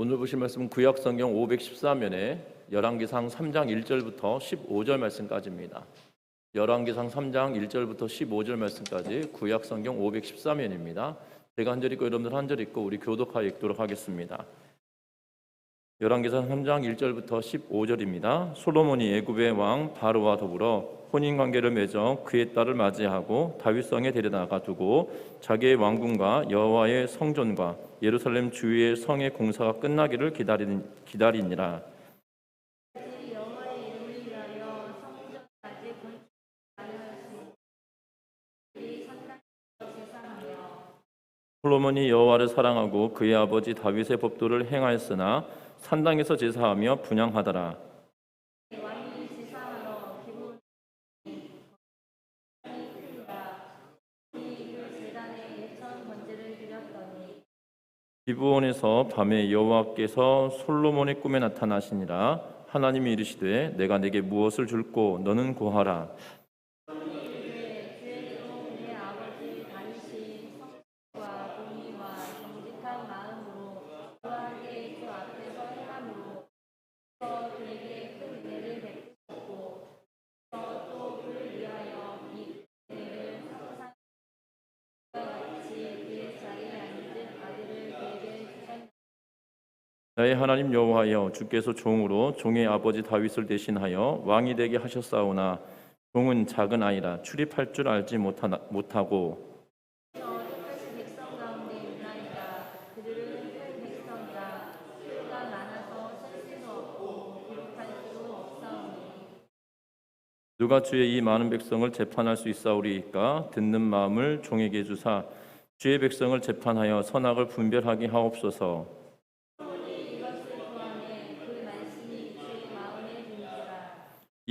오늘 보실 말씀은 구약성경 514면에 열왕기상 3장 1절부터 15절 말씀까지입니다. 열왕기상 3장 1절부터 15절 말씀까지 구약성경 514면입니다. 제가 한 절 읽고 여러분들 한 절 읽고 우리 교독하여 읽도록 하겠습니다. 열왕기상 3장 1절부터 15절입니다. 솔로몬이 애굽의 왕 바로와 더불어 혼인관계를 맺어 그의 딸을 맞이하고 다윗성에 데려다가 두고 자기의 왕궁과 여호와의 성전과 예루살렘 주위의 성의 공사가 끝나기를 기다리니라. 솔로몬이 여호와를 사랑하고 그의 아버지 다윗의 법도를 행하였으나 산당에서 제사하며 분향하더라. 기브온에서 밤에 여호와께서 솔로몬의 꿈에 나타나시니라. 하나님이 이르시되 내가 내게 무엇을 줄꼬 너는 구하라. 나의 하나님 여호와여, 주께서 종으로 종의 아버지 다윗을 대신하여 왕이 되게 하셨사오나 종은 작은 아이라 출입할 줄 알지 못하고 누가 주의 이 많은 백성을 재판할 수 있사오리이까? 듣는 마음을 종에게 주사 주의 백성을 재판하여 선악을 분별하게 하옵소서.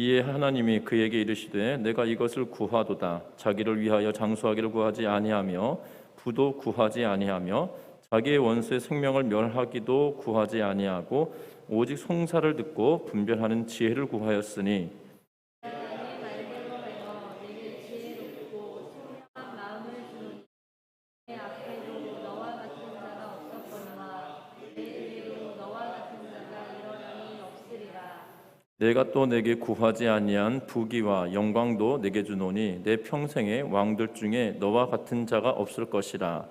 이에 하나님이 그에게 이르시되 내가 이것을 구하도다. 자기를 위하여 장수하기를 구하지 아니하며 부도 구하지 아니하며 자기의 원수의 생명을 멸하기도 구하지 아니하고 오직 송사를 듣고 분별하는 지혜를 구하였으니 내가 또 내게 구하지 아니한 부귀와 영광도 내게 주노니 내 평생에 왕들 중에 너와 같은 자가 없을 것이라.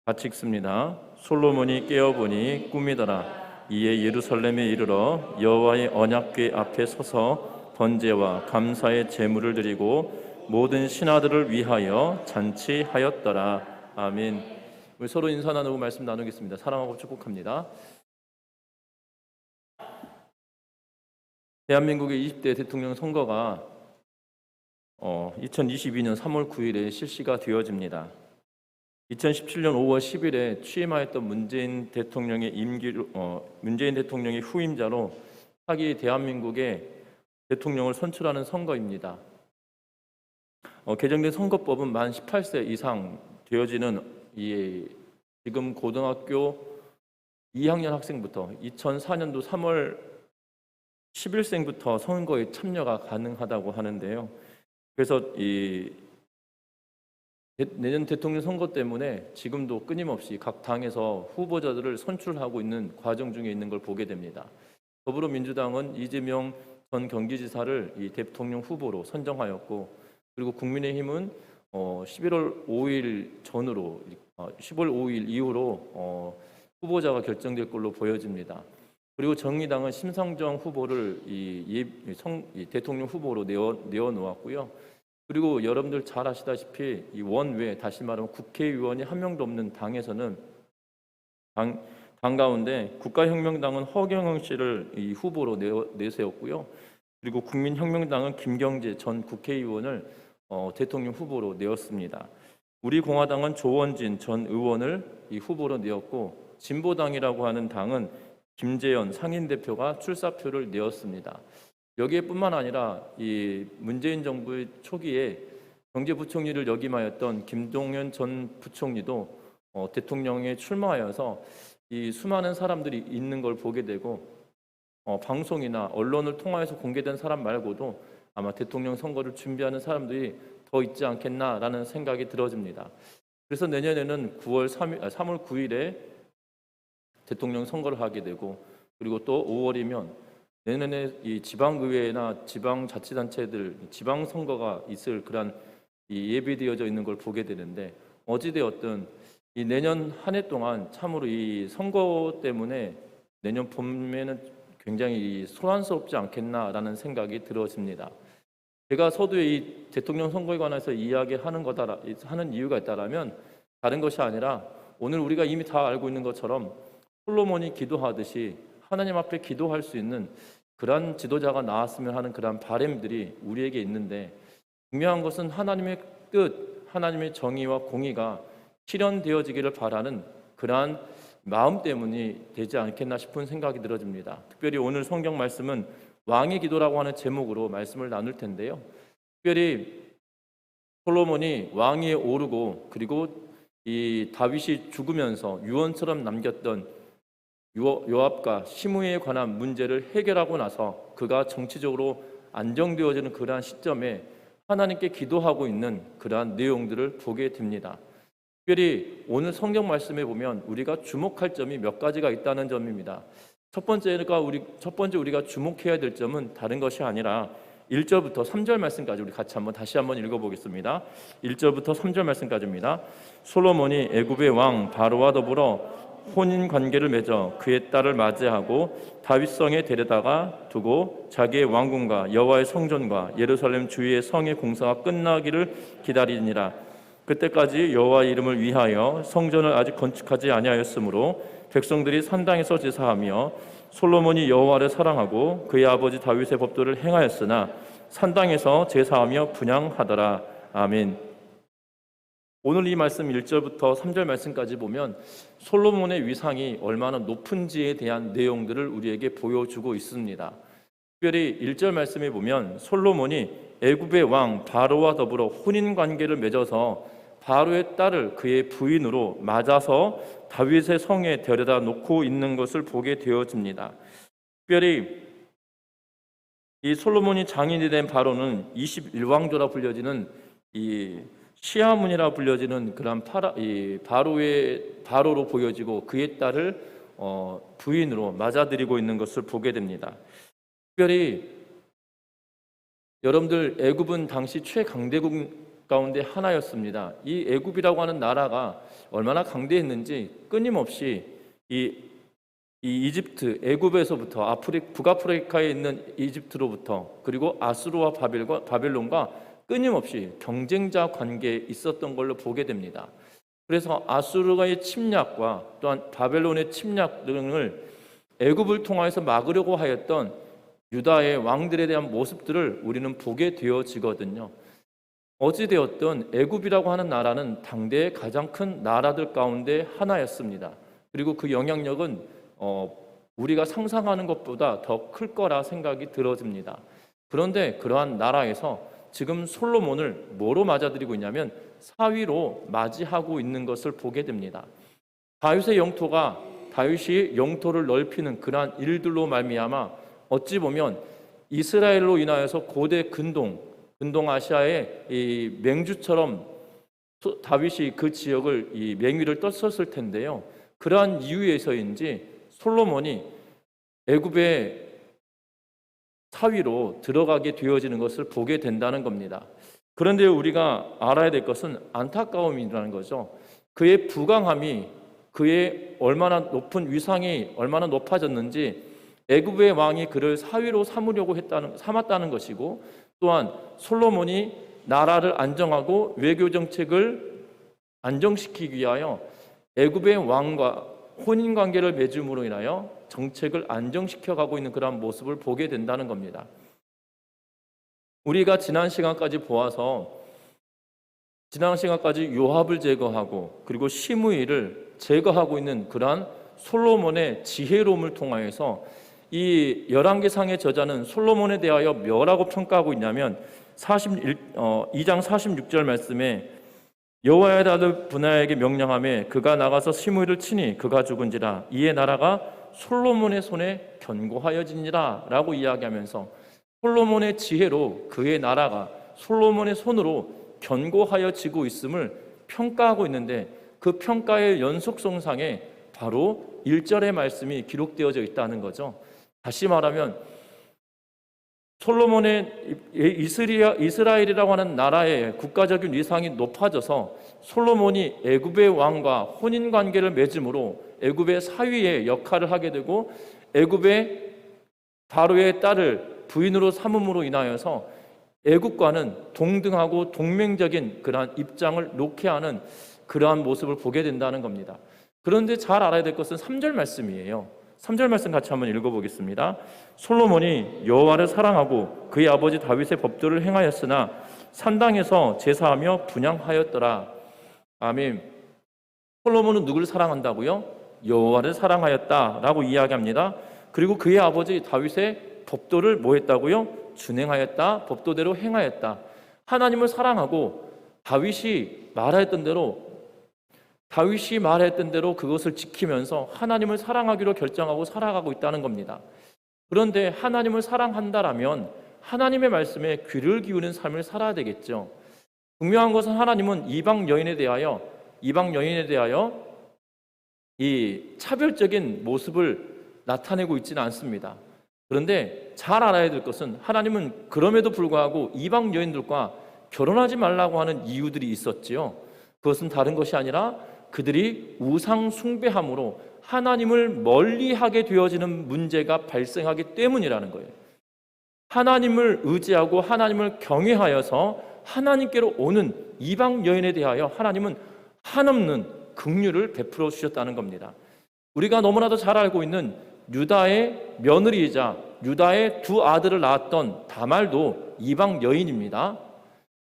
같이 읽습니다. 솔로몬이 깨어보니 꿈이더라. 이에 예루살렘에 이르러 여호와의 언약궤 앞에 서서 번제와 감사의 제물을 드리고 모든 신하들을 위하여 잔치하였더라. 아멘. 우리 서로 인사 나누고 말씀 나누겠습니다. 사랑하고 축복합니다. 대한민국의 20대 대통령 선거가 2022년 3월 9일에 실시가 되어집니다. 2017년 5월 10일에 취임하였던 문재인 대통령의 후임자로 차기 대한민국의 대통령을 선출하는 선거입니다. 개정된 선거법은 만 18세 이상 되어지는 지금 고등학교 2학년 학생부터 2004년도 3월 11생부터 선거에 참여가 가능하다고 하는데요. 그래서 내년 대통령 선거 때문에 지금도 끊임없이 각 당에서 후보자들을 선출하고 있는 과정 중에 있는 걸 보게 됩니다. 더불어민주당은 이재명 전 경기지사를 이 대통령 후보로 선정하였고, 그리고 국민의힘은 11월 5일 이후로 후보자가 결정될 걸로 보여집니다. 그리고 정의당은 심상정 후보를 대통령 후보로 내어 놓았고요. 그리고 여러분들 잘 아시다시피 이 원외, 다시 말하면 국회의원이 한 명도 없는 당에서는 당 가운데 국가혁명당은 허경영 씨를 이 후보로 내세웠고요. 그리고 국민혁명당은 김경재 전 국회의원을 대통령 후보로 내었습니다. 우리공화당은 조원진 전 의원을 이 후보로 내었고, 진보당이라고 하는 당은 김재현 상임대표가 출사표를 내었습니다. 여기에뿐만 아니라 이 문재인 정부의 초기에 경제부총리를 역임하였던 김동연 전 부총리도 대통령에 출마하여서 이 수많은 사람들이 있는 걸 보게 되고, 방송이나 언론을 통해서 공개된 사람 말고도 아마 대통령 선거를 준비하는 사람들이 더 있지 않겠나라는 생각이 들어집니다. 그래서 내년에는 3월 9일에 대통령 선거를 하게 되고, 그리고 또 5월이면 내년에 이 지방의회나 지방자치단체들 지방선거가 있을 그런 이 예비되어져 있는 걸 보게 되는데, 어찌되었든 이 내년 한 해 동안 참으로 이 선거 때문에 내년 봄에는 굉장히 소란스럽지 않겠나라는 생각이 들어집니다. 제가 서두에 이 대통령 선거에 관해서 하는 이유가 있다라면 다른 것이 아니라, 오늘 우리가 이미 다 알고 있는 것처럼 솔로몬이 기도하듯이 하나님 앞에 기도할 수 있는 그러한 지도자가 나왔으면 하는 그러한 바람들이 우리에게 있는데, 중요한 것은 하나님의 뜻, 하나님의 정의와 공의가 실현되어지기를 바라는 그러한 마음 때문이 되지 않겠나 싶은 생각이 들어집니다. 특별히 오늘 성경 말씀은 왕의 기도라고 하는 제목으로 말씀을 나눌 텐데요. 특별히 솔로몬이 왕위에 오르고, 그리고 이 다윗이 죽으면서 유언처럼 남겼던 요압과 시므이에 관한 문제를 해결하고 나서 그가 정치적으로 안정되어지는 그러한 시점에 하나님께 기도하고 있는 그러한 내용들을 보게 됩니다. 특별히 오늘 성경 말씀에 보면 우리가 주목할 점이 몇 가지가 있다는 점입니다. 첫 번째 우리가 주목해야 될 점은 다른 것이 아니라 1절부터 3절 말씀까지 우리 같이 다시 한번 읽어보겠습니다. 1절부터 3절 말씀까지입니다. 솔로몬이 애굽의 왕 바로와 더불어 혼인 관계를 맺어 그의 딸을 맞이하고 다윗성에 데려다가 두고 자기의 왕궁과 여호와의 성전과 예루살렘 주위의 성의 공사가 끝나기를 기다리니라. 그때까지 여호와 이름을 위하여 성전을 아직 건축하지 아니하였으므로 백성들이 산당에서 제사하며, 솔로몬이 여호와를 사랑하고 그의 아버지 다윗의 법도를 행하였으나 산당에서 제사하며 분향하더라. 아멘. 오늘 이 말씀 1절부터 3절 말씀까지 보면 솔로몬의 위상이 얼마나 높은지에 대한 내용들을 우리에게 보여주고 있습니다. 특별히 1절 말씀에 보면 솔로몬이 애굽의 왕 바로와 더불어 혼인 관계를 맺어서 바로의 딸을 그의 부인으로 맞아서 다윗의 성에 데려다 놓고 있는 것을 보게 되어집니다. 특별히 이 솔로몬이 장인이 된 바로는 21왕조라 불려지는 이 시아문이라 불려지는 그런 바로로 보여지고 그의 딸을 부인으로 맞아들이고 있는 것을 보게 됩니다. 특별히 여러분들, 애굽은 당시 최강대국 가운데 하나였습니다. 이 애굽이라고 하는 나라가 얼마나 강대했는지 끊임없이 이 이집트, 애굽에서부터 북아프리카에 있는 이집트로부터, 그리고 아수르와 바벨론과 끊임없이 경쟁자 관계에 있었던 걸로 보게 됩니다. 그래서 아수르의 침략과 또한 바벨론의 침략 등을 애굽을 통해서 막으려고 하였던 유다의 왕들에 대한 모습들을 우리는 보게 되어지거든요. 어찌되었든 애굽이라고 하는 나라는 당대의 가장 큰 나라들 가운데 하나였습니다. 그리고 그 영향력은 우리가 상상하는 것보다 더 클 거라 생각이 들어집니다. 그런데 그러한 나라에서 지금 솔로몬을 뭐로 맞아들이고 있냐면 사위로 맞이하고 있는 것을 보게 됩니다. 다윗이 영토를 넓히는 그러한 일들로 말미암아 어찌 보면 이스라엘로 인하여서 고대 근동아시아의 이 맹주처럼 다윗이 그 지역을 이 맹위를 떴었을 텐데요. 그러한 이유에서인지 솔로몬이 애굽의 사위로 들어가게 되어지는 것을 보게 된다는 겁니다. 그런데 우리가 알아야 될 것은 안타까움이라는 거죠. 그의 부강함이, 그의 얼마나 높은 위상이 얼마나 높아졌는지 애굽의 왕이 그를 사위로 삼았다는 것이고, 또한 솔로몬이 나라를 안정하고 외교 정책을 안정시키기 위하여 애굽의 왕과 혼인 관계를 맺음으로 인하여 정책을 안정시켜 가고 있는 그런 모습을 보게 된다는 겁니다. 우리가 지난 시간까지 요압을 제거하고 그리고 시므이를 제거하고 있는 그러한 솔로몬의 지혜로움을 통하여서 이 열왕기상의 저자는 솔로몬에 대하여 뭐라고 평가하고 있냐면 2장 46절 말씀에 여호와의 아들 분하에게 명령하며 그가 나가서 시므이를 치니 그가 죽은지라. 이에 나라가 솔로몬의 손에 견고하여지니라 라고 이야기하면서 솔로몬의 지혜로 그의 나라가 솔로몬의 손으로 견고하여지고 있음을 평가하고 있는데, 그 평가의 연속성상에 바로 1절의 말씀이 기록되어져 있다는 거죠. 다시 말하면 솔로몬의 이스라엘이라고 하는 나라의 국가적인 위상이 높아져서 솔로몬이 애굽의 왕과 혼인 관계를 맺음으로 애굽의 사위의 역할을 하게 되고, 애굽의 바로의 딸을 부인으로 삼음으로 인하여서 애굽과는 동등하고 동맹적인 그러한 입장을 놓게 하는 그러한 모습을 보게 된다는 겁니다. 그런데 잘 알아야 될 것은 3절 말씀이에요. 3절 말씀 같이 한번 읽어보겠습니다. 솔로몬이 여호와를 사랑하고 그의 아버지 다윗의 법도를 행하였으나 산당에서 제사하며 분향하였더라. 아멘. 솔로몬은 누구를 사랑한다고요? 여호와를 사랑하였다라고 이야기합니다. 그리고 그의 아버지 다윗의 법도를 뭐 했다고요? 준행하였다. 법도대로 행하였다. 하나님을 사랑하고 다윗이 말했던 대로 그것을 지키면서 하나님을 사랑하기로 결정하고 살아가고 있다는 겁니다. 그런데 하나님을 사랑한다라면 하나님의 말씀에 귀를 기울이는 삶을 살아야 되겠죠. 분명한 것은 하나님은 이방 여인에 대하여 이 차별적인 모습을 나타내고 있지는 않습니다. 그런데 잘 알아야 될 것은 하나님은 그럼에도 불구하고 이방 여인들과 결혼하지 말라고 하는 이유들이 있었지요. 그것은 다른 것이 아니라 그들이 우상 숭배함으로 하나님을 멀리하게 되어지는 문제가 발생하기 때문이라는 거예요. 하나님을 의지하고 하나님을 경외하여서 하나님께로 오는 이방 여인에 대하여 하나님은 한없는 긍휼을 베풀어 주셨다는 겁니다. 우리가 너무나도 잘 알고 있는 유다의 며느리이자 유다의 두 아들을 낳았던 다말도 이방 여인입니다.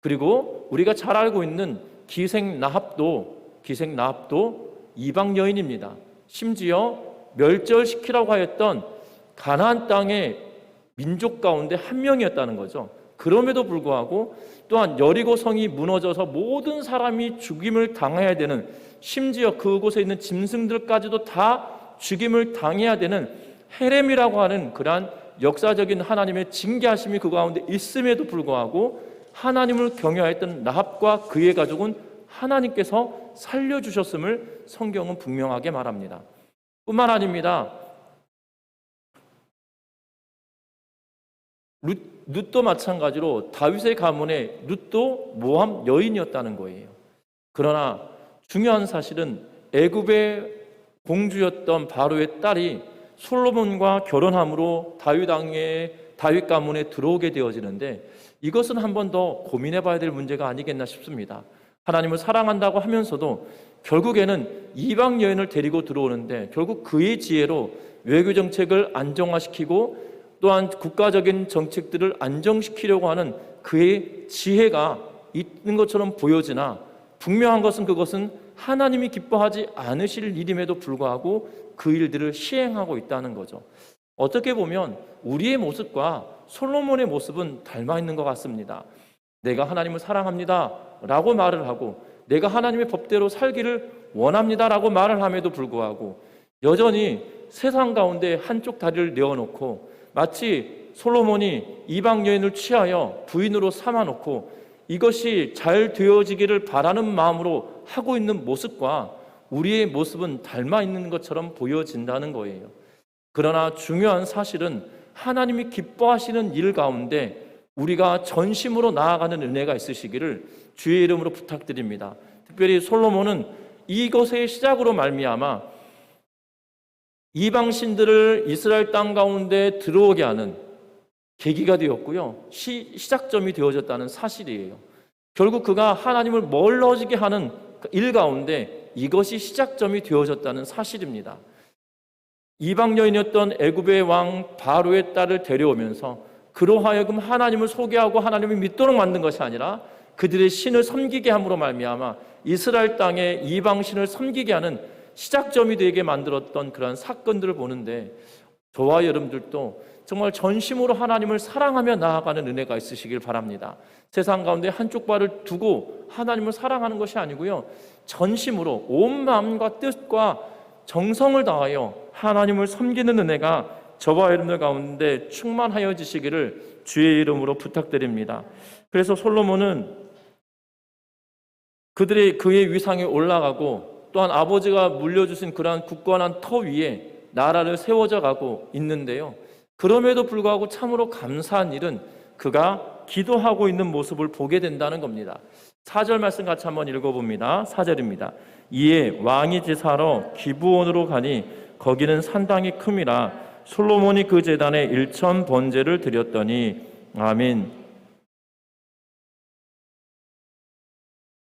그리고 우리가 잘 알고 있는 기생 나합도 이방 여인입니다. 심지어 멸절시키라고 하였던 가나안 땅의 민족 가운데 한 명이었다는 거죠. 그럼에도 불구하고 또한 여리고 성이 무너져서 모든 사람이 죽임을 당해야 되는, 심지어 그곳에 있는 짐승들까지도 다 죽임을 당해야 되는 헤렘이라고 하는 그러한 역사적인 하나님의 징계하심이 그 가운데 있음에도 불구하고 하나님을 경외하였던 라합과 그의 가족은 하나님께서 살려주셨음을 성경은 분명하게 말합니다. 뿐만 아닙니다. 룻도 마찬가지로 다윗의 가문의 룻도 모함 여인이었다는 거예요. 그러나 중요한 사실은 애굽의 공주였던 바로의 딸이 솔로몬과 결혼함으로 다윗 가문에 들어오게 되어지는데, 이것은 한 번 더 고민해 봐야 될 문제가 아니겠나 싶습니다. 하나님을 사랑한다고 하면서도 결국에는 이방 여인을 데리고 들어오는데, 결국 그의 지혜로 외교 정책을 안정화시키고 또한 국가적인 정책들을 안정시키려고 하는 그의 지혜가 있는 것처럼 보여지나, 분명한 것은 그것은 하나님이 기뻐하지 않으실 일임에도 불구하고 그 일들을 시행하고 있다는 거죠. 어떻게 보면 우리의 모습과 솔로몬의 모습은 닮아 있는 것 같습니다. 내가 하나님을 사랑합니다 라고 말을 하고, 내가 하나님의 법대로 살기를 원합니다 라고 말을 함에도 불구하고 여전히 세상 가운데 한쪽 다리를 내어놓고, 마치 솔로몬이 이방 여인을 취하여 부인으로 삼아놓고 이것이 잘 되어지기를 바라는 마음으로 하고 있는 모습과 우리의 모습은 닮아 있는 것처럼 보여진다는 거예요. 그러나 중요한 사실은 하나님이 기뻐하시는 일 가운데 우리가 전심으로 나아가는 은혜가 있으시기를 주의 이름으로 부탁드립니다. 특별히 솔로몬은 이것의 시작으로 말미암아 이방신들을 이스라엘 땅 가운데 들어오게 하는 계기가 되었고요, 시작점이 되어졌다는 사실이에요. 결국 그가 하나님을 멀어지게 하는 일 가운데 이것이 시작점이 되어졌다는 사실입니다. 이방 여인이었던 애굽의 왕 바로의 딸을 데려오면서 그로 하여금 하나님을 소개하고 하나님을 믿도록 만든 것이 아니라 그들의 신을 섬기게 함으로 말미암아 이스라엘 땅에 이방 신을 섬기게 하는 시작점이 되게 만들었던 그런 사건들을 보는데, 저와 여러분들도 정말 전심으로 하나님을 사랑하며 나아가는 은혜가 있으시길 바랍니다. 세상 가운데 한쪽 발을 두고 하나님을 사랑하는 것이 아니고요, 전심으로 온 마음과 뜻과 정성을 다하여 하나님을 섬기는 은혜가 저와 여러분들 가운데 충만하여지시기를 주의 이름으로 부탁드립니다. 그래서 솔로몬은 그의 위상에 올라가고 또한 아버지가 물려주신 그러한 굳건한 터 위에 나라를 세워져 가고 있는데요. 그럼에도 불구하고 참으로 감사한 일은 그가 기도하고 있는 모습을 보게 된다는 겁니다. 4절 말씀 같이 한번 읽어봅니다. 4절입니다. 이에 왕이 제사하러 기브온으로 가니 거기는 산당이 큼이라 솔로몬이 그 제단에 1,000번제를 드렸더니 아멘.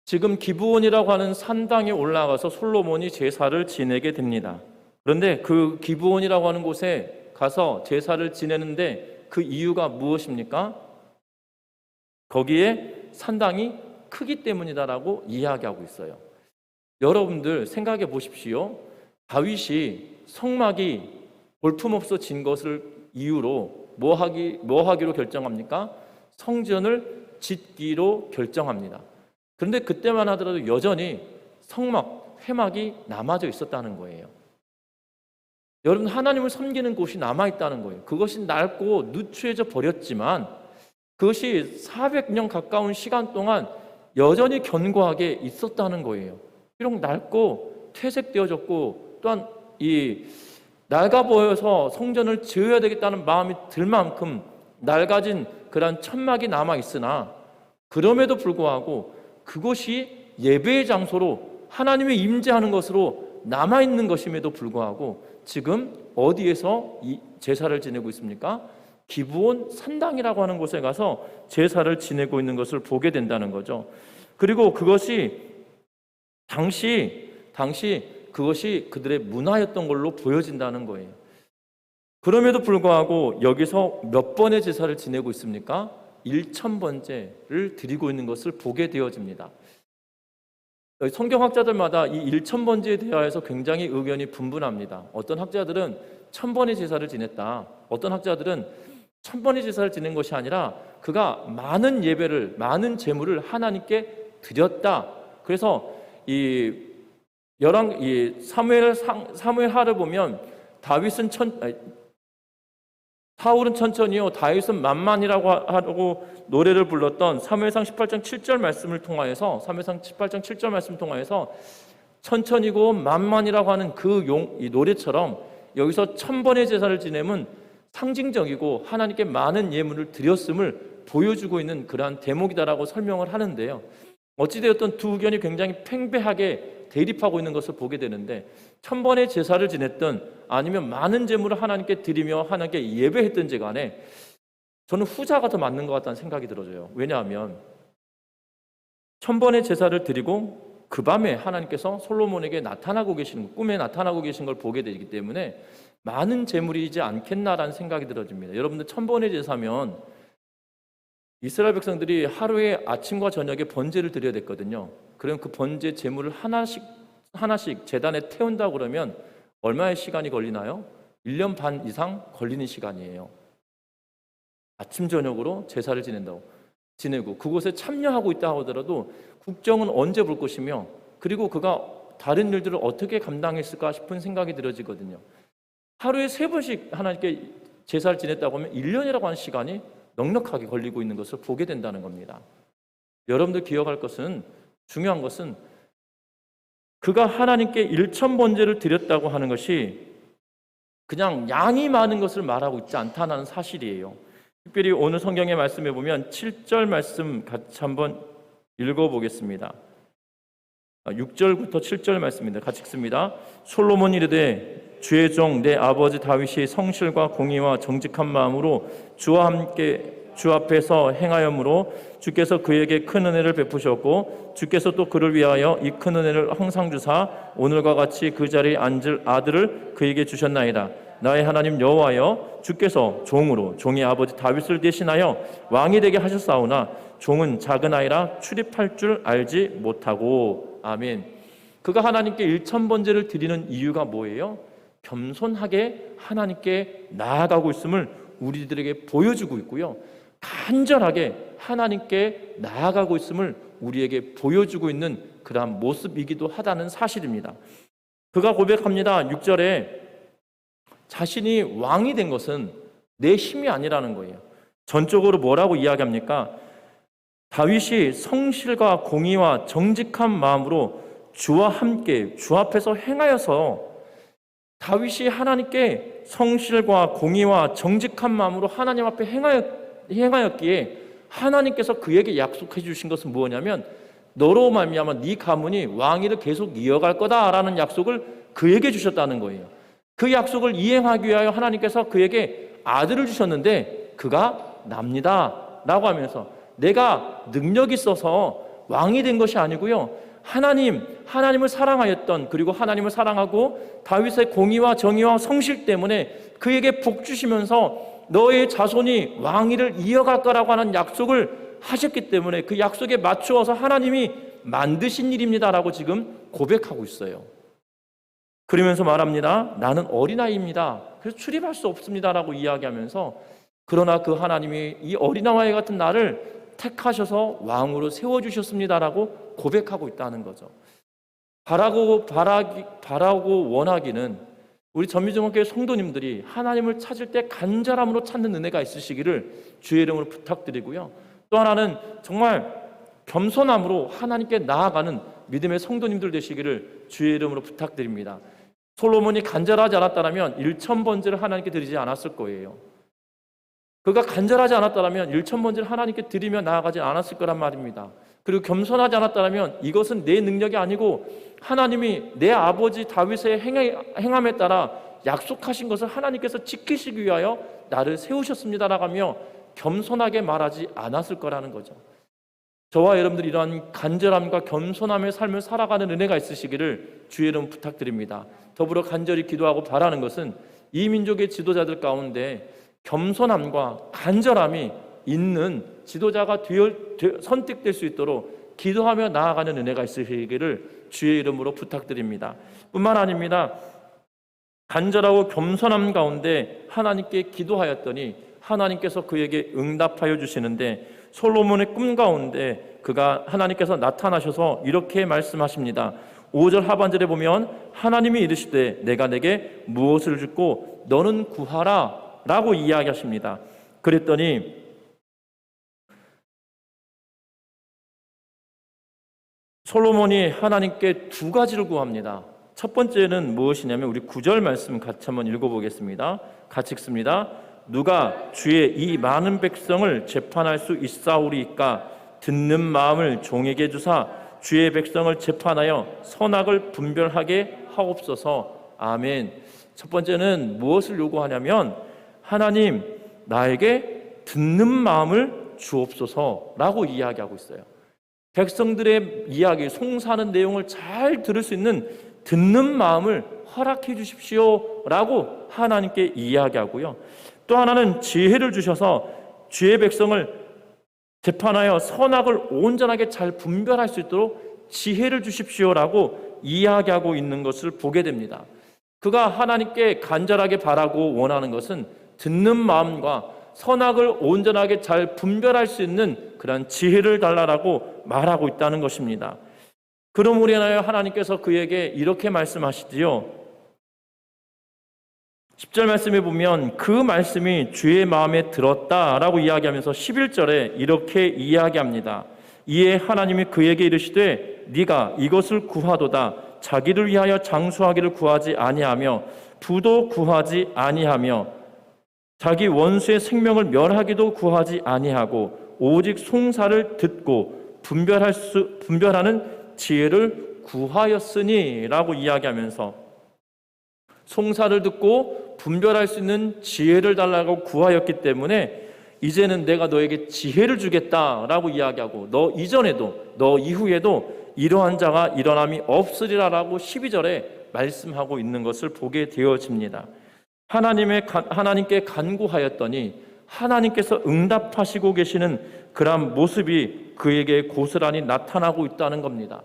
지금 기브온이라고 하는 산당에 올라가서 솔로몬이 제사를 지내게 됩니다. 그런데 그 기브온이라고 하는 곳에 가서 제사를 지내는데 그 이유가 무엇입니까? 거기에 산당이 크기 때문이다라고 이야기하고 있어요. 여러분들 생각해 보십시오. 다윗이 성막이 볼품없어진 것을 이유로 뭐 하기로 결정합니까? 성전을 짓기로 결정합니다. 그런데 그때만 하더라도 여전히 성막, 회막이 남아져 있었다는 거예요. 여러분, 하나님을 섬기는 곳이 남아있다는 거예요. 그것이 낡고 누추해져 버렸지만 그것이 400년 가까운 시간 동안 여전히 견고하게 있었다는 거예요. 비록 낡고 퇴색되어졌고 또한 이 낡아 보여서 성전을 지어야 되겠다는 마음이 들 만큼 낡아진 그런 천막이 남아있으나 그럼에도 불구하고 그것이 예배의 장소로 하나님의 임재하는 것으로 남아있는 것임에도 불구하고 지금 어디에서 이 제사를 지내고 있습니까? 기브온 산당이라고 하는 곳에 가서 제사를 지내고 있는 것을 보게 된다는 거죠. 그리고 그것이 당시 그것이 그들의 문화였던 걸로 보여진다는 거예요. 그럼에도 불구하고 여기서 몇 번의 제사를 지내고 있습니까? 1,000번제를 드리고 있는 것을 보게 되어집니다. 성경학자들마다 이 1,000번제에 대하여서 굉장히 의견이 분분합니다. 어떤 학자들은 1,000번의 제사를 지냈다. 어떤 학자들은 1,000번의 제사를 지낸 것이 아니라 그가 많은 예배를, 많은 제물을 하나님께 드렸다. 그래서 사무엘하를 보면 사울은 천천히요 다윗은 만만이라고 하고 노래를 불렀던 사무엘상 18장 7절 말씀을 통하여서 천천히고 만만이라고 하는 이 노래처럼 여기서 1,000번의 제사를 지내면 상징적이고 하나님께 많은 예물을 드렸음을 보여주고 있는 그러한 대목이다라고 설명을 하는데요. 어찌되었든 두 의견이 굉장히 팽배하게 대립하고 있는 것을 보게 되는데 1,000번의 제사를 지냈든 아니면 많은 제물을 하나님께 드리며 하나님께 예배했든지 간에 저는 후자가 더 맞는 것 같다는 생각이 들어져요. 왜냐하면 1,000번의 제사를 드리고 그 밤에 하나님께서 솔로몬에게 꿈에 나타나고 계신 걸 보게 되기 때문에 많은 제물이지 않겠나라는 생각이 들어집니다. 여러분들 1,000번의 제사면 이스라엘 백성들이 하루에 아침과 저녁에 번제를 드려야 됐거든요. 그럼 그 번제 제물을 하나씩 제단에 태운다고 그러면 얼마의 시간이 걸리나요? 1년 반 이상 걸리는 시간이에요. 아침 저녁으로 제사를 지내고 그곳에 참여하고 있다 하더라도 국정은 언제 볼 것이며 그리고 그가 다른 일들을 어떻게 감당했을까 싶은 생각이 들어지거든요. 하루에 3번씩 하나님께 제사를 지냈다고 하면 1년이라고 하는 시간이 넉넉하게 걸리고 있는 것을 보게 된다는 겁니다. 여러분들 기억할 것은 중요한 것은 그가 하나님께 1,000번제를 드렸다고 하는 것이 그냥 양이 많은 것을 말하고 있지 않다는 사실이에요. 특별히 오늘 성경의 말씀에 보면 7절 말씀 같이 한번 읽어보겠습니다. 6절부터 7절 말씀입니다. 같이 읽습니다. 솔로몬이 이르되 주의 종 내 아버지 다윗이 성실과 공의와 정직한 마음으로 주 앞에서 행하여므로 주께서 그에게 큰 은혜를 베푸셨고 주께서 또 그를 위하여 이 큰 은혜를 항상 주사 오늘과 같이 그 자리에 앉을 아들을 그에게 주셨나이다. 나의 하나님 여호와여 주께서 종의 아버지 다윗을 대신하여 왕이 되게 하셨사오나 종은 작은 아이라 출입할 줄 알지 못하고. 아멘. 그가 하나님께 1,000번제를 드리는 이유가 뭐예요? 겸손하게 하나님께 나아가고 있음을 우리들에게 보여주고 있고요. 간절하게 하나님께 나아가고 있음을 우리에게 보여주고 있는 그러한 모습이기도 하다는 사실입니다. 그가 고백합니다. 6절에 자신이 왕이 된 것은 내 힘이 아니라는 거예요. 전적으로 뭐라고 이야기합니까? 다윗이 성실과 공의와 정직한 마음으로 주와 함께 주 앞에서 행하여서, 다윗이 하나님께 성실과 공의와 정직한 마음으로 하나님 앞에 행하였기에 하나님께서 그에게 약속해 주신 것은 무엇냐면 너로 말미암아 네 가문이 왕위를 계속 이어갈 거다라는 약속을 그에게 주셨다는 거예요. 그 약속을 이행하기 위하여 하나님께서 그에게 아들을 주셨는데 그가 납니다 라고 하면서, 내가 능력이 있어서 왕이 된 것이 아니고요, 하나님을 사랑하였던, 그리고 하나님을 사랑하고 다윗의 공의와 정의와 성실 때문에 그에게 복 주시면서 너의 자손이 왕위를 이어갈 거라고 하는 약속을 하셨기 때문에 그 약속에 맞추어서 하나님이 만드신 일입니다라고 지금 고백하고 있어요. 그러면서 말합니다. 나는 어린아이입니다. 그래서 출입할 수 없습니다라고 이야기하면서, 그러나 그 하나님이 이 어린아이 같은 나를 택하셔서 왕으로 세워주셨습니다라고 고백하고 있다는 거죠. 바라고 원하기는 우리 전미정교회 성도님들이 하나님을 찾을 때 간절함으로 찾는 은혜가 있으시기를 주의 이름으로 부탁드리고요. 또 하나는 정말 겸손함으로 하나님께 나아가는 믿음의 성도님들 되시기를 주의 이름으로 부탁드립니다. 솔로몬이 간절하지 않았다면 1,000번제를 하나님께 드리지 않았을 거예요. 그가 간절하지 않았다면 1,000번제를 하나님께 드리며 나아가지 않았을 거란 말입니다. 그리고 겸손하지 않았다면 이것은 내 능력이 아니고 하나님이 내 아버지 다윗의 행함에 따라 약속하신 것을 하나님께서 지키시기 위하여 나를 세우셨습니다라고 하며 겸손하게 말하지 않았을 거라는 거죠. 저와 여러분들이 이러한 간절함과 겸손함의 삶을 살아가는 은혜가 있으시기를 주의 이름 부탁드립니다. 더불어 간절히 기도하고 바라는 것은 이 민족의 지도자들 가운데 겸손함과 간절함이 있는 지도자가 선택될 수 있도록 기도하며 나아가는 은혜가 있으시기를 주의 이름으로 부탁드립니다. 뿐만 아닙니다. 간절하고 겸손함 가운데 하나님께 기도하였더니 하나님께서 그에게 응답하여 주시는데, 솔로몬의 꿈 가운데 하나님께서 나타나셔서 이렇게 말씀하십니다. 5절 하반절에 보면 하나님이 이르시되 내가 내게 무엇을 줍고 너는 구하라 라고 이야기하십니다. 그랬더니 솔로몬이 하나님께 두 가지를 구합니다. 첫 번째는 무엇이냐면 우리 9절 말씀 같이 한번 읽어보겠습니다. 같이 읽습니다. 누가 주의 이 많은 백성을 재판할 수 있사오리이까 듣는 마음을 종에게 주사 주의 백성을 재판하여 선악을 분별하게 하옵소서. 아멘. 첫 번째는 무엇을 요구하냐면 하나님 나에게 듣는 마음을 주옵소서라고 이야기하고 있어요. 백성들의 이야기, 송사하는 내용을 잘 들을 수 있는 듣는 마음을 허락해 주십시오라고 하나님께 이야기하고요. 또 하나는 지혜를 주셔서 주의 백성을 재판하여 선악을 온전하게 잘 분별할 수 있도록 지혜를 주십시오라고 이야기하고 있는 것을 보게 됩니다. 그가 하나님께 간절하게 바라고 원하는 것은 듣는 마음과 선악을 온전하게 잘 분별할 수 있는 그런 지혜를 달라라고 말하고 있다는 것입니다. 그러므로 인하여 하나님께서 그에게 이렇게 말씀하시지요. 10절 말씀에 보면 그 말씀이 주의 마음에 들었다라고 이야기하면서 11절에 이렇게 이야기합니다. 이에 하나님이 그에게 이르시되 네가 이것을 구하도다. 자기를 위하여 장수하기를 구하지 아니하며 부도 구하지 아니하며 자기 원수의 생명을 멸하기도 구하지 아니하고 오직 송사를 듣고 분별하는 지혜를 구하였으니 라고 이야기하면서 송사를 듣고 분별할 수 있는 지혜를 달라고 구하였기 때문에 이제는 내가 너에게 지혜를 주겠다라고 이야기하고 너 이전에도 너 이후에도 이러한 자가 일어남이 없으리라라고 12절에 말씀하고 있는 것을 보게 되어집니다. 하나님께 간구하였더니 하나님께서 응답하시고 계시는 그러한 모습이 그에게 고스란히 나타나고 있다는 겁니다.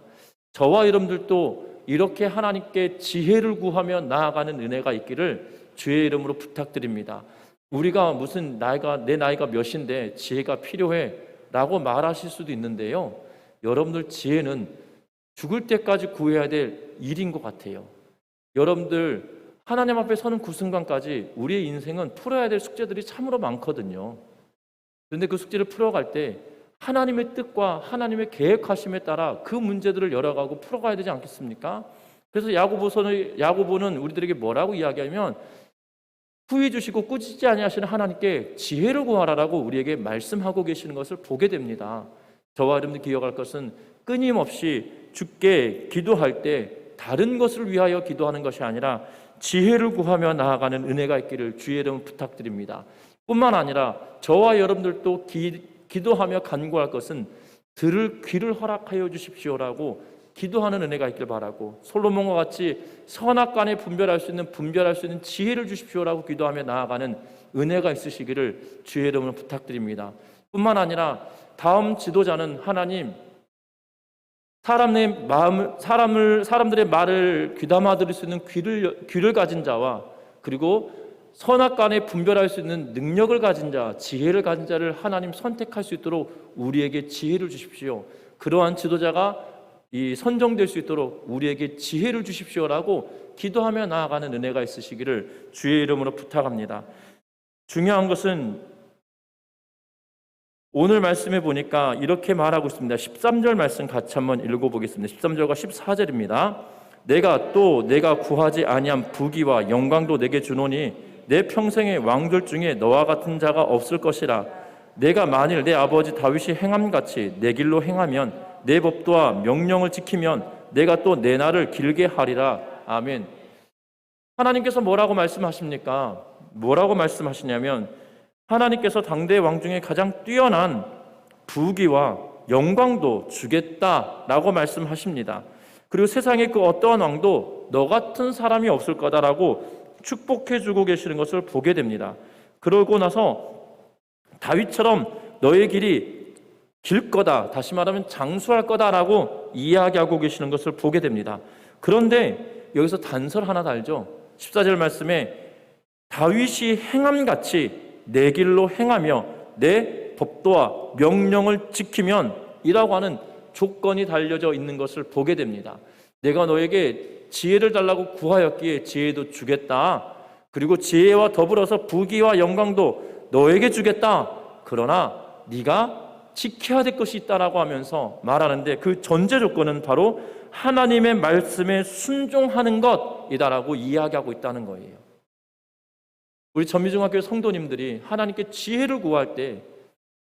저와 여러분들도 이렇게 하나님께 지혜를 구하며 나아가는 은혜가 있기를 주의 이름으로 부탁드립니다. 우리가 무슨 내 나이가 몇인데 지혜가 필요해 라고 말하실 수도 있는데요, 여러분들 지혜는 죽을 때까지 구해야 될 일인 것 같아요. 여러분들 하나님 앞에 서는 그 순간까지 우리의 인생은 풀어야 될 숙제들이 참으로 많거든요. 그런데 그 숙제를 풀어갈 때 하나님의 뜻과 하나님의 계획하심에 따라 그 문제들을 열어가고 풀어가야 되지 않겠습니까? 그래서 야고보는 우리들에게 뭐라고 이야기하면 후히 주시고 꾸짖지 아니하시는 하나님께 지혜를 구하라라고 우리에게 말씀하고 계시는 것을 보게 됩니다. 저와 여러분들 기억할 것은 끊임없이 주께 기도할 때 다른 것을 위하여 기도하는 것이 아니라 지혜를 구하며 나아가는 은혜가 있기를 주의 이름 부탁드립니다. 뿐만 아니라 저와 여러분들도 기도하며 간구할 것은 들을 귀를 허락하여 주십시오라고 기도하는 은혜가 있길 바라고, 솔로몬과 같이 선악간에 분별할 수 있는 지혜를 주십시오라고 기도하며 나아가는 은혜가 있으시기를 주의 이름으로 부탁드립니다. 뿐만 아니라 다음 지도자는 하나님, 사람들의 말을 귀담아 들을 수 있는 귀를 가진 자와, 그리고 선악간에 분별할 수 있는 능력을 가진 자, 지혜를 가진 자를 하나님 선택할 수 있도록 우리에게 지혜를 주십시오. 그러한 지도자가 선정될 수 있도록 우리에게 지혜를 주십시오라고 기도하며 나아가는 은혜가 있으시기를 주의 이름으로 부탁합니다. 중요한 것은 오늘 말씀에 보니까 이렇게 말하고 있습니다. 13절 말씀 같이 한번 읽어보겠습니다. 13절과 14절입니다. 내가 구하지 아니한 부귀와 영광도 내게 주노니 내 평생의 왕들 중에 너와 같은 자가 없을 것이라. 내가 만일 내 아버지 다윗이 행함같이 내 길로 행하면, 내 법도와 명령을 지키면 내가 또 내 날을 길게 하리라. 아멘. 하나님께서 뭐라고 말씀하십니까? 뭐라고 말씀하시냐면, 하나님께서 당대 왕 중에 가장 뛰어난 부귀와 영광도 주겠다라고 말씀하십니다. 그리고 세상에 그 어떠한 왕도 너 같은 사람이 없을 거다라고 축복해 주고 계시는 것을 보게 됩니다. 그러고 나서 다윗처럼 너의 길이 길 거다, 다시 말하면 장수할 거다라고 이야기하고 계시는 것을 보게 됩니다. 그런데 여기서 단서 하나 달죠. 14절 말씀에 다윗이 행함같이 내 길로 행하며 내 법도와 명령을 지키면 이라고 하는 조건이 달려져 있는 것을 보게 됩니다. 내가 너에게 지혜를 달라고 구하였기에 지혜도 주겠다. 그리고 지혜와 더불어서 부귀와 영광도 너에게 주겠다. 그러나 네가 지켜야 될 것이 있다라고 하면서 말하는데, 그 전제 조건은 바로 하나님의 말씀에 순종하는 것이다라고 이야기하고 있다는 거예요. 우리 전미중학교 성도님들이 하나님께 지혜를 구할 때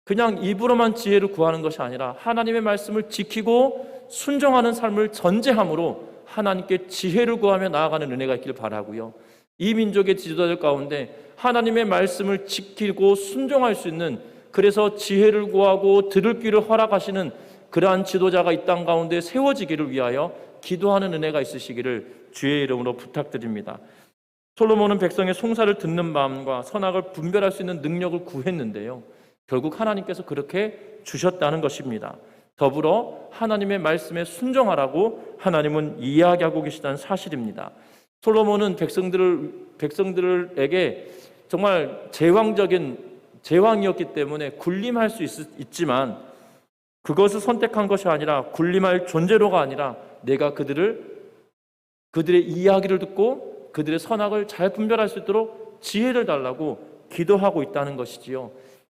그냥 입으로만 지혜를 구하는 것이 아니라 하나님의 말씀을 지키고 순종하는 삶을 전제함으로 하나님께 지혜를 구하며 나아가는 은혜가 있기를 바라고요. 이 민족의 지도자들 가운데 하나님의 말씀을 지키고 순종할 수 있는, 그래서 지혜를 구하고 들을 귀를 허락하시는 그러한 지도자가 이 땅 가운데 세워지기를 위하여 기도하는 은혜가 있으시기를 주의 이름으로 부탁드립니다. 솔로몬은 백성의 송사를 듣는 마음과 선악을 분별할 수 있는 능력을 구했는데요, 결국 하나님께서 그렇게 주셨다는 것입니다. 더불어 하나님의 말씀에 순종하라고 하나님은 이야기하고 계시다는 사실입니다. 솔로몬은 백성들에게 정말 제왕이었기 때문에 군림할 수 있지만 그것을 선택한 것이 아니라, 군림할 존재로가 아니라 내가 그들의 이야기를 듣고 그들의 선악을 잘 분별할 수 있도록 지혜를 달라고 기도하고 있다는 것이지요.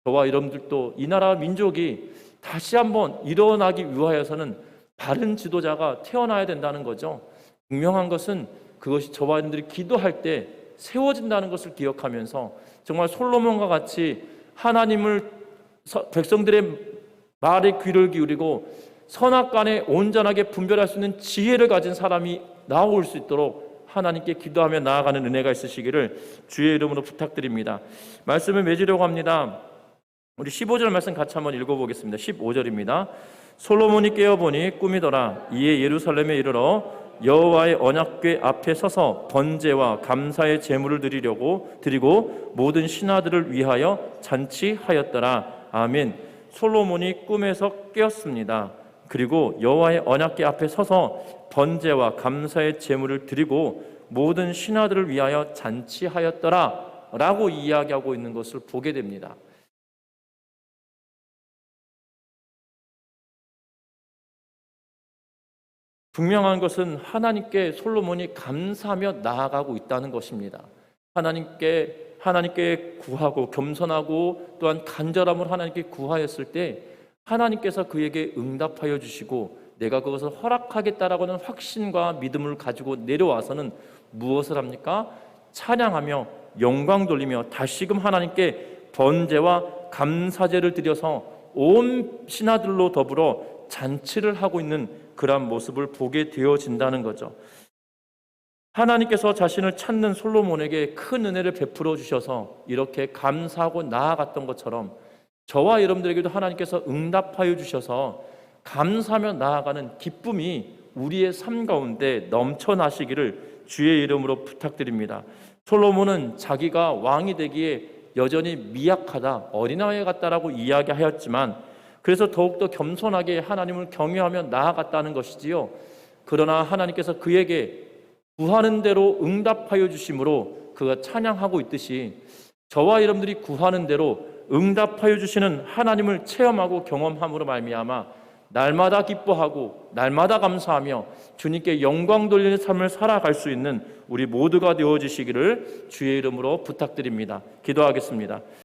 저와 여러분들도 이 나라 민족이 다시 한번 일어나기 위하여서는 바른 지도자가 태어나야 된다는 거죠. 분명한 것은 그것이 저와 여러분들이 기도할 때 세워진다는 것을 기억하면서 정말 솔로몬과 같이 하나님을, 백성들의 말에 귀를 기울이고 선악간에 온전하게 분별할 수 있는 지혜를 가진 사람이 나올 수 있도록 하나님께 기도하며 나아가는 은혜가 있으시기를 주의 이름으로 부탁드립니다. 말씀을 맺으려고 합니다. 우리 15절 말씀 같이 한번 읽어보겠습니다. 15절입니다. 솔로몬이 깨어보니 꿈이더라. 이에 예루살렘에 이르러 여호와의 언약궤 앞에 서서 번제와 감사의 제물을 드리고 모든 신하들을 위하여 잔치하였더라. 아멘. 솔로몬이 꿈에서 깨었습니다. 그리고 여호와의 언약궤 앞에 서서 번제와 감사의 제물을 드리고 모든 신하들을 위하여 잔치하였더라 라고 이야기하고 있는 것을 보게 됩니다. 분명한 것은 하나님께 솔로몬이 감사하며 나아가고 있다는 것입니다. 하나님께 구하고 겸손하고 또한 간절함으로 하나님께 구하였을 때 하나님께서 그에게 응답하여 주시고 내가 그것을 허락하겠다라고 하는 확신과 믿음을 가지고 내려와서는 무엇을 합니까? 찬양하며 영광 돌리며 다시금 하나님께 번제와 감사제를 드려서 온 신하들로 더불어 잔치를 하고 있는 그러한 모습을 보게 되어진다는 거죠. 하나님께서 자신을 찾는 솔로몬에게 큰 은혜를 베풀어 주셔서 이렇게 감사하고 나아갔던 것처럼 저와 여러분들에게도 하나님께서 응답하여 주셔서 감사하며 나아가는 기쁨이 우리의 삶 가운데 넘쳐나시기를 주의 이름으로 부탁드립니다. 솔로몬은 자기가 왕이 되기에 여전히 미약하다, 어린아이 같다라고 이야기하였지만 그래서 더욱더 겸손하게 하나님을 경외하며 나아갔다는 것이지요. 그러나 하나님께서 그에게 구하는 대로 응답하여 주심으로 그가 찬양하고 있듯이 저와 여러분들이 구하는 대로 응답하여 주시는 하나님을 체험하고 경험함으로 말미암아 날마다 기뻐하고 날마다 감사하며 주님께 영광 돌리는 삶을 살아갈 수 있는 우리 모두가 되어지시기를 주의 이름으로 부탁드립니다. 기도하겠습니다.